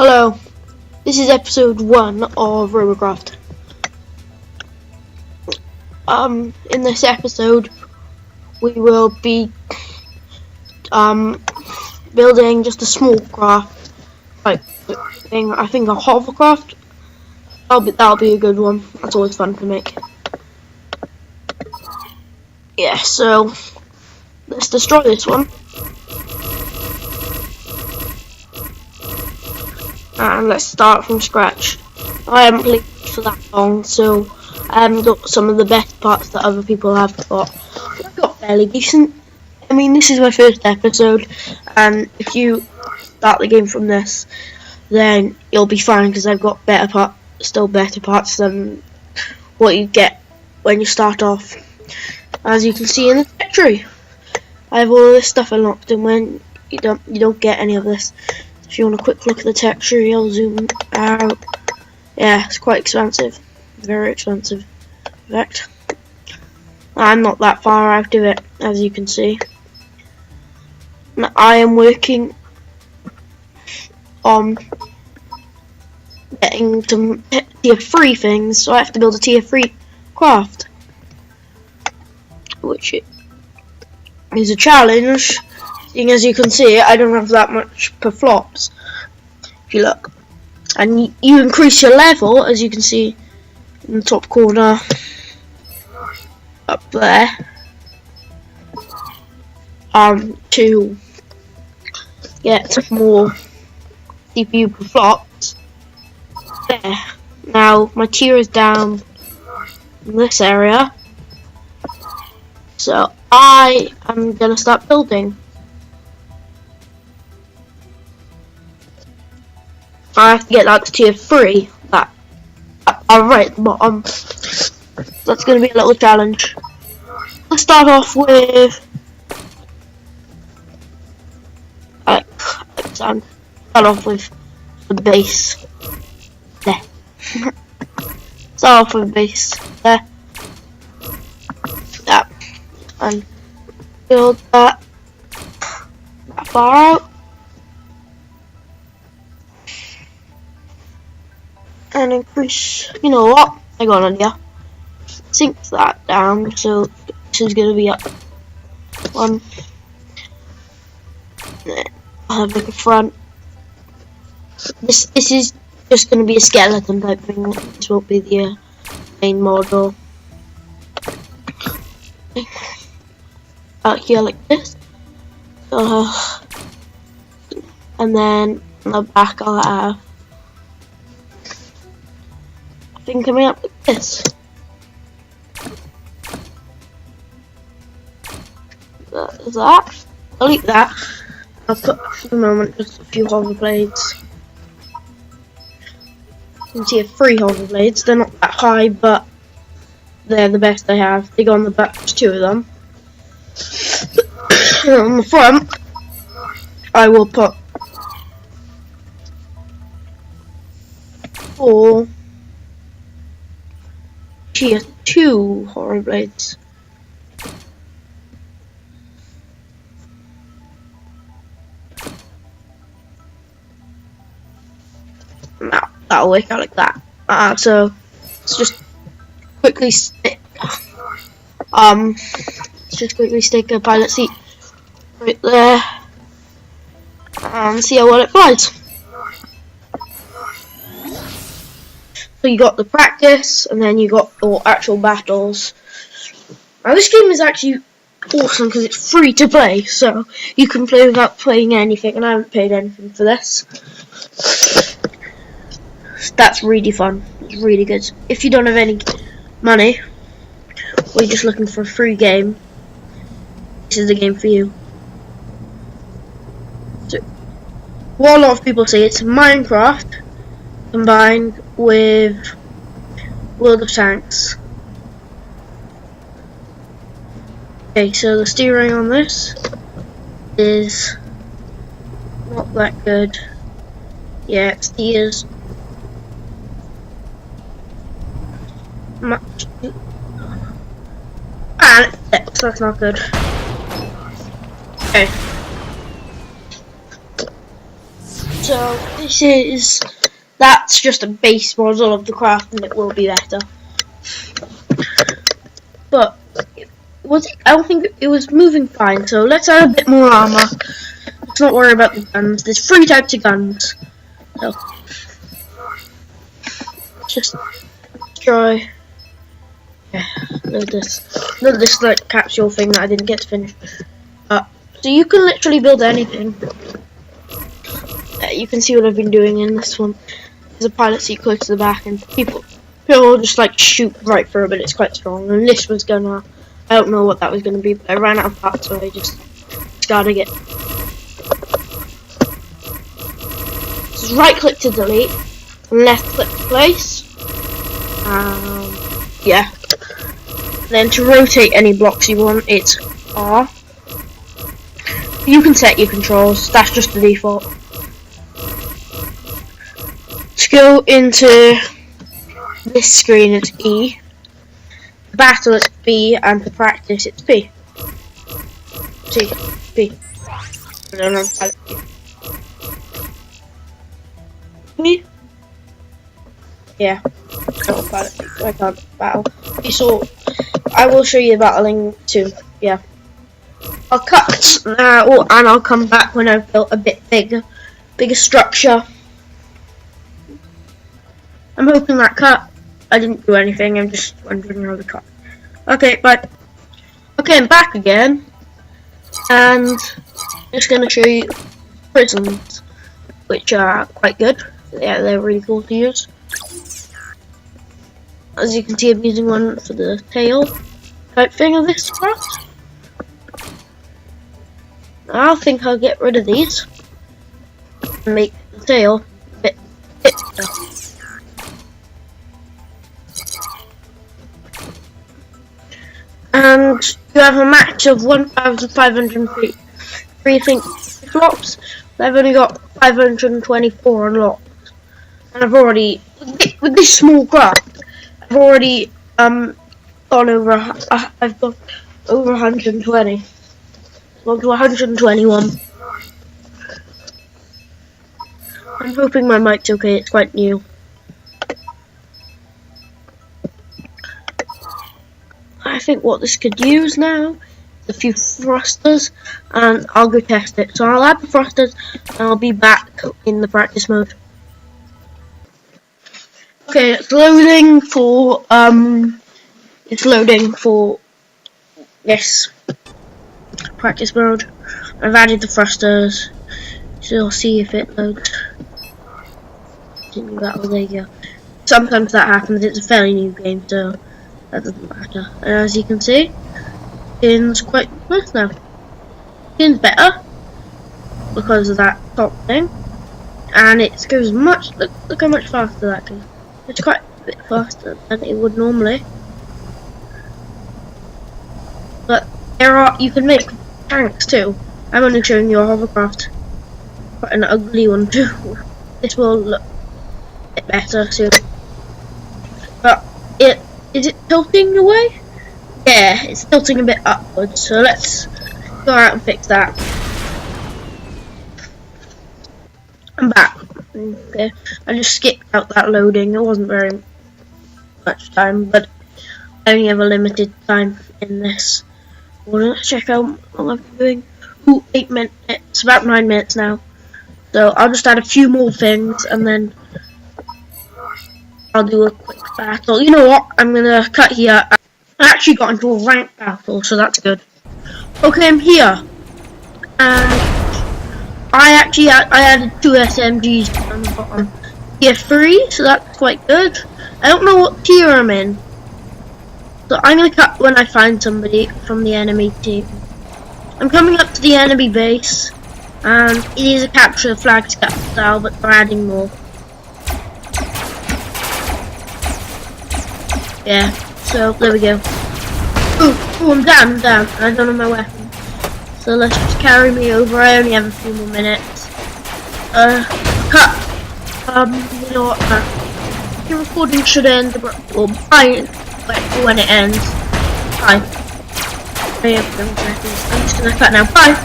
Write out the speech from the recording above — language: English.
Hello, this is episode 1 of Robocraft. In this episode, we will be building just a small craft type thing. I think a Hovercraft. That'll be a good one. That's always fun to make. Yeah, so let's destroy this one. And let's start from scratch. I haven't played for that long, so I haven't got some of the best parts that other people have got. I've got fairly decent. I mean, this is my first episode, and if you start the game from this, then you'll be fine because I've got still better parts than what you get when you start off. As you can see in the tech tree, I have all of this stuff unlocked, and when you don't get any of this. If you want a quick look at the texture, I'll zoom out. Yeah, it's quite expensive. Very expensive. In fact, I'm not that far out of it, as you can see. Now, I am working on getting some tier 3 things, so I have to build a tier 3 craft. Which is a challenge. Seeing as you can see, I don't have that much per flops. If you look, and you increase your level, as you can see in the top corner up there, to get more CPU per flops. There. Now my tier is down in this area, so I am gonna start building. I have to get that to tier 3. That right at the bottom. That's going to be a little challenge. Let's start off with sand. Start off with the base. There. Start off with the base. There. That. And build that far out. And increase, you know what, I got an idea. Sink that down, so this is going to be up one. I'll have like a front. This is just going to be a skeleton type thing. This won't be the main model. Out here like this. And then on the back I'll have coming up like this. That is that. I'll leave that. I'll put for the moment just a few hover blades. You can see 3 hover blades. They're not that high, but they're the best I have. They go on the back, there's 2 of them. On the front, I will put 4 tier 2 horror blades. Now that'll work out like that. So let's just quickly stick. Let's just quickly stick a pilot seat right there and see how well it flies. So you got the practice, and then you got the actual battles. Now this game is actually awesome because it's free to play, so you can play without paying anything, and I haven't paid anything for this. That's really fun. It's really good. If you don't have any money, or you're just looking for a free game, this is the game for you. So, what a lot of people say, it's Minecraft combined with World of Tanks. Okay, so the steering on this is not that good. Yeah, it steers much, and that's not good. Okay. So that's just a base model of the craft, and it will be better. But I don't think it was moving fine. So let's add a bit more armor. Let's not worry about the guns. There's 3 types of guns. So just destroy. Yeah, load this like capsule thing that I didn't get to finish. So you can literally build anything. You can see what I've been doing in this one. There's a pilot seat close to the back, and people will just like shoot right through it, but it's quite strong. And this was gonna, I don't know what that was gonna be, but I ran out of parts, so I just gotta get. Just right click to delete, left click to place. Yeah. Then to rotate any blocks you want, it's R. You can set your controls, that's just the default. To go into this screen, it's E. For battle, it's B, and for practice, it's P. C, P. I don't know how to me? Yeah. I can't battle. So I will show you battling too. Yeah. I'll cut now, and I'll come back when I've built a bit bigger structure. I'm hoping that cut. I didn't do anything. I'm just wondering how to cut. Okay, but okay, I'm back again, and just gonna show you prisons, which are quite good. Yeah, they're really cool to use. As you can see, I'm using one for the tail type thing of this craft. I think I'll get rid of these and make the tail a bit thicker. And you have a max of 1,503 flops. I've only got 524 unlocked. And I've already, with this small craft, I've already gone over, I've got over 120. Gone to 121. I'm hoping my mic's okay, it's quite new. I think what this could use now is a few thrusters, and I'll go test it. So I'll add the thrusters, and I'll be back in the practice mode. Okay, it's loading for this practice mode. I've added the thrusters, so you'll see if it loads. There you go. Sometimes that happens. It's a fairly new game, so that doesn't matter. And as you can see, skin's quite nice now. Skin's better because of that top thing, and it goes much. Look how much faster that goes. It's quite a bit faster than it would normally. But you can make tanks too. I'm only showing you a hovercraft. Quite an ugly one too. This will look a bit better soon. But is it tilting away? Yeah, it's tilting a bit upwards. So let's go out and fix that. I'm back. Okay, I just skipped out that loading. It wasn't very much time, but I only have a limited time in this. Well, let's check out what I've been doing. Ooh, 8 minutes. It's about 9 minutes now. So I'll just add a few more things, and then I'll do a quick battle. You know what? I'm gonna cut here. I actually got into a ranked battle, so that's good. Okay, I'm here, and I added 2 SMGs on the bottom. Tier 3, so that's quite good. I don't know what tier I'm in, so I'm gonna cut when I find somebody from the enemy team. I'm coming up to the enemy base, and it is a capture the flag style, but they're adding more. Yeah, so there we go. Ooh, I'm down. I don't have my weapon. So let's just carry me over. I only have a few more minutes. Cut. You know what? The recording should end. Or bye. When it ends. Bye. I'm just gonna cut now. Bye.